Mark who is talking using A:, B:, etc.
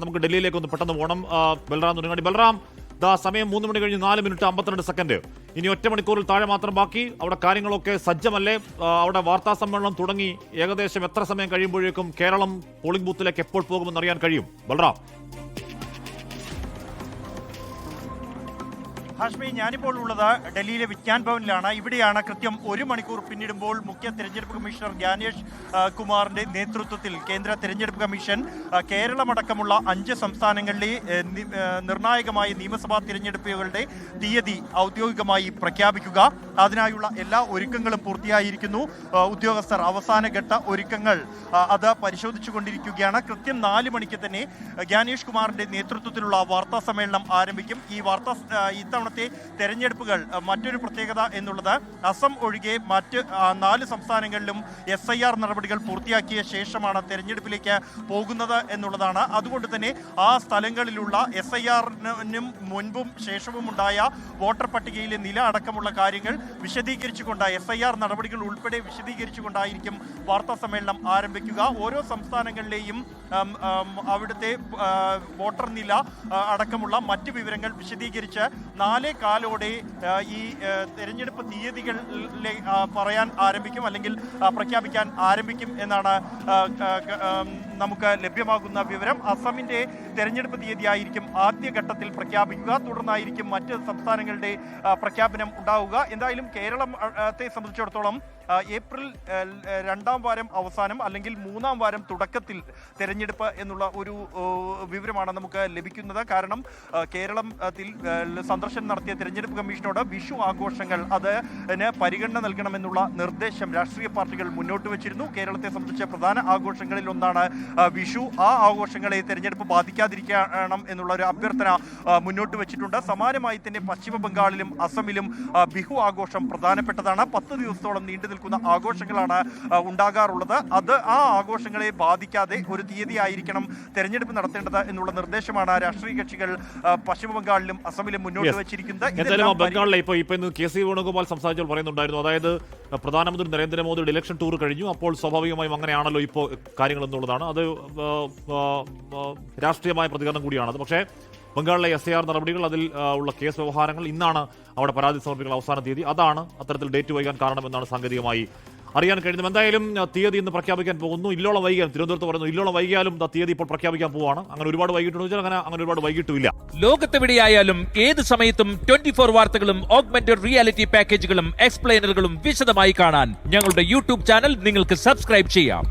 A: നമുക്ക് ഡൽഹിയിലേക്ക് ഒന്ന് പെട്ടെന്ന് പോകണം. ബൽറാം തുരങ്ങാടി. ബൽറാം, സമയം 3 മണി കഴിഞ്ഞ് 4 മിനിറ്റ് 52 സെക്കൻഡ്. ഇനി 1 മണിക്കൂറിൽ താഴെ മാത്രം ബാക്കി. അവിടെ കാര്യങ്ങളൊക്കെ സജ്ജമല്ലേ? അവിടെ വാർത്താ സമ്മേളനം തുടങ്ങി. ഏകദേശം എത്ര സമയം കഴിയുമ്പോഴേക്കും കേരളം പോളിംഗ് ബൂത്തിലേക്ക് എപ്പോൾ പോകുമെന്ന് അറിയാൻ കഴിയും? ബൽറാം.
B: ഹാഷ്മി, ഞാനിപ്പോൾ ഉള്ളത് ഡൽഹിയിലെ വിജ്ഞാൻ ഭവനിലാണ്. ഇവിടെയാണ് കൃത്യം 1 മണിക്കൂർ പിന്നിടുമ്പോൾ മുഖ്യ തെരഞ്ഞെടുപ്പ് കമ്മീഷണർ ജ്ഞാനേഷ് കുമാറിന്റെ നേതൃത്വത്തിൽ കേന്ദ്ര തെരഞ്ഞെടുപ്പ് കമ്മീഷൻ കേരളമടക്കമുള്ള 5 സംസ്ഥാനങ്ങളിലെ നിർണായകമായ നിയമസഭാ തിരഞ്ഞെടുപ്പുകളുടെ തീയതി ഔദ്യോഗികമായി പ്രഖ്യാപിക്കുക. അതിനായുള്ള എല്ലാ ഒരുക്കങ്ങളും പൂർത്തിയായിരിക്കുന്നു. ഉദ്യോഗസ്ഥർ അവസാനഘട്ട ഒരുക്കങ്ങൾ അത് പരിശോധിച്ചു കൊണ്ടിരിക്കുകയാണ്. കൃത്യം 4 മണിക്ക് തന്നെ ജ്ഞാനേഷ് കുമാറിന്റെ നേതൃത്വത്തിലുള്ള വാർത്താ സമ്മേളനം ആരംഭിക്കും. ഇത്തവണത്തെ തെരഞ്ഞെടുപ്പുകൾ മറ്റൊരു പ്രത്യേകത എന്നുള്ളത് അസം ഒഴികെ മറ്റ് 4 സംസ്ഥാനങ്ങളിലും SIR നടപടികൾ പൂർത്തിയാക്കിയ ശേഷമാണ് തെരഞ്ഞെടുപ്പിലേക്ക് പോകുന്നത് എന്നുള്ളതാണ്. അതുകൊണ്ട് തന്നെ ആ സ്ഥലങ്ങളിലുള്ള SIR-നും മുൻപും ശേഷവും ഉണ്ടായ വോട്ടർ പട്ടികയിലെ നില അടക്കമുള്ള കാര്യങ്ങൾ വിശദീകരിച്ചുകൊണ്ട് SIR നടപടികൾ ഉൾപ്പെടെ വിശദീകരിച്ചുകൊണ്ടായിരിക്കും വാർത്താ സമ്മേളനം ആരംഭിക്കുക. ഓരോ സംസ്ഥാനങ്ങളിലെയും അവിടുത്തെ വോട്ടർ നില അടക്കമുള്ള മറ്റ് വിവരങ്ങൾ വിശദീകരിച്ച് 4:15 ഈ തെരഞ്ഞെടുപ്പ് തീയതികൾ പറയാൻ ആരംഭിക്കും, അല്ലെങ്കിൽ പ്രഖ്യാപിക്കാൻ ആരംഭിക്കും എന്നാണ് നമുക്ക് ലഭ്യമാകുന്ന വിവരം. അസമിന്റെ തെരഞ്ഞെടുപ്പ് തീയതിയായിരിക്കും ആദ്യഘട്ടത്തിൽ പ്രഖ്യാപിക്കുക. തുടർന്നായിരിക്കും മറ്റ് സംസ്ഥാനങ്ങളുടെ പ്രഖ്യാപനം ഉണ്ടാവുക. എന്തായാലും കേരളത്തെ സംബന്ധിച്ചിടത്തോളം ഏപ്രിൽ 2ാം വാരം അവസാനം അല്ലെങ്കിൽ 3ാം വാരം തുടക്കത്തിൽ തെരഞ്ഞെടുപ്പ് എന്നുള്ള ഒരു വിവരമാണ് നമുക്ക് ലഭിക്കുന്നത്. കാരണം കേരളത്തിൽ സന്ദർശനം നടത്തിയ തെരഞ്ഞെടുപ്പ് കമ്മീഷനോട് വിഷു ആഘോഷങ്ങൾ അതിന് പരിഗണന നൽകണമെന്നുള്ള നിർദ്ദേശം രാഷ്ട്രീയ പാർട്ടികൾ മുന്നോട്ട് വെച്ചിരുന്നു. കേരളത്തെ സംബന്ധിച്ച പ്രധാന ആഘോഷങ്ങളിൽ ഒന്നാണ് വിഷു. ആ ആഘോഷങ്ങളെ തെരഞ്ഞെടുപ്പ് ബാധിക്കാതിരിക്കണം എന്നുള്ള ഒരു അഭ്യർത്ഥന മുന്നോട്ട് വെച്ചിട്ടുണ്ട്. സമാനമായി തന്നെ പശ്ചിമ ബംഗാളിലും അസമിലും ബിഹു ആഘോഷം പ്രധാനപ്പെട്ടതാണ്. 10 ദിവസത്തോളം നീണ്ടു നിൽക്കുന്ന ആഘോഷങ്ങളാണ് ഉണ്ടാകാറുള്ളത്. ആ ആഘോഷങ്ങളെ ബാധിക്കാതെ ഒരു തീയതി ആയിരിക്കണം തെരഞ്ഞെടുപ്പ് നടത്തേണ്ടത് എന്നുള്ള നിർദ്ദേശമാണ് രാഷ്ട്രീയ കക്ഷികൾ പശ്ചിമ ബംഗാളിലും അസമിലും മുന്നോട്ട് വെച്ചിരിക്കുന്നത്.
A: ബംഗാളിലെ ഇപ്പൊ KC വേണുഗോപാൽ സംസാരിച്ചപ്പോൾ പറയുന്നുണ്ടായിരുന്നു, അതായത് പ്രധാനമന്ത്രി നരേന്ദ്രമോദിയുടെ ഇലക്ഷൻ ടൂർ കഴിഞ്ഞു. അപ്പോൾ സ്വാഭാവികമായും അങ്ങനെയാണല്ലോ ഇപ്പോൾ കാര്യങ്ങൾ എന്നുള്ളതാണ്. അത് രാഷ്ട്രീയമായ പ്രതികരണം കൂടിയാണത്. പക്ഷേ ബംഗാളിലെ SIR നടപടികൾ, അതിൽ ഉള്ള കേസ് വ്യവഹാരങ്ങൾ, ഇന്നാണ് അവിടെ പരാതി സമർപ്പിക്കുന്ന അവസാന തീയതി. അതാണ് അത്തരത്തിൽ ഡേറ്റ് വൈകാൻ കാരണമെന്നാണ് സാങ്കേതികമായി അറിയാൻ കഴിയുന്നത്. എന്തായാലും തീയതി ഇന്ന് പ്രഖ്യാപിക്കാൻ പോകുന്നു. ഇല്ലോളം വൈകിയാലും, തിരുവനന്തപുരത്ത് പറയുന്നു, ഇല്ലോളം വൈകിയാലും തീയതി ഇപ്പോൾ പ്രഖ്യാപിക്കാൻ പോവാണ്. അങ്ങനെ ഒരുപാട് വൈകിട്ടുണ്ടെന്ന് വെച്ചാൽ അങ്ങനെ ഒരുപാട് വൈകിട്ടില്ല.
C: ലോകത്തെവിടെയായാലും ഏത് സമയത്തും 24 വാർത്തകളും ഓഗ്മെന്റഡ് റിയാലിറ്റി പാക്കേജുകളും എക്സ്പ്ലെയിനറുകളും വിശദമായി കാണാൻ ഞങ്ങളുടെ YouTube ചാനൽ നിങ്ങൾക്ക് സബ്സ്ക്രൈബ് ചെയ്യാം.